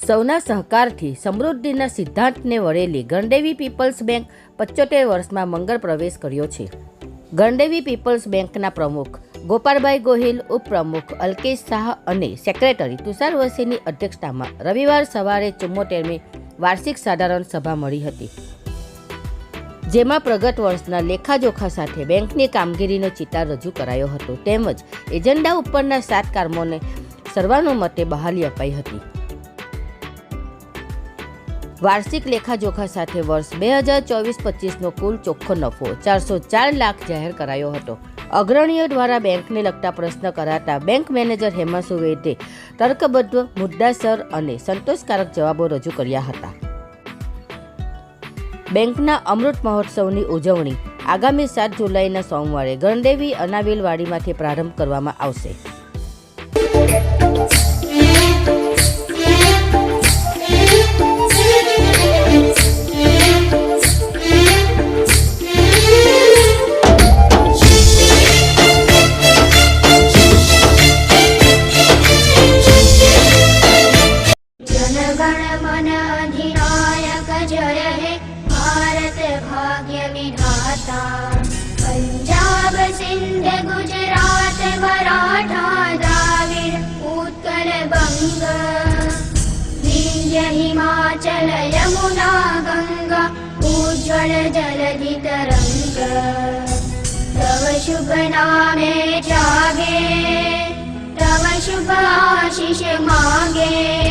સૌના સહકારથી સમૃદ્ધિના સિદ્ધાંતને વળેલી ગણદેવી પીપલ્સ બેંક 75 વર્ષમાં મંગળ પ્રવેશ કર્યો છે. ગણદેવી પીપલ્સ બેંકના પ્રમુખ ગોપાલભાઈ ગોહિલ, ઉપપ્રમુખ અલ્કેશ શાહ અને સેક્રેટરી તુષાર વસીની અધ્યક્ષતામાં રવિવાર સવારે 74મી વાર્ષિક સાધારણ સભા મળી હતી, જેમાં પ્રગત વર્ષના લેખાજોખા સાથે બેંકની કામગીરીનો ચિતાર રજૂ કરાયો હતો તેમજ એજન્ડા ઉપરના 7 કામોને સર્વાનુમતે બહાલી અપાઈ હતી. વાર્ષિક લેખાજોખા સાથે વર્ષ 2024-25નો કુલ ચોખ્ખો નફો 404 લાખ જાહેર કરાયો હતો. અગ્રણીઓ દ્વારા બેંકને લગતા પ્રશ્ન કરાતા બેંક મેનેજર હેમાંશુ વૈદ્યે તર્કબદ્ધ, મુદ્દાસર અને સંતોષકારક જવાબો રજૂ કર્યા હતા. બેંકના અમૃત મહોત્સવની ઉજવણી આગામી 7 જુલાઈના સોમવારે ગણદેવી અનાવિલવાડીમાંથી પ્રારંભ કરવામાં આવશે. पंजाब सिंध गुजरात मराठा द्राविड़ उत्कल बंग विंध्य हिमाचल यमुना गंगा उज्ज्वल जलधि तरंग तव शुभ नामे जागे तव शुभ आशीष मांगे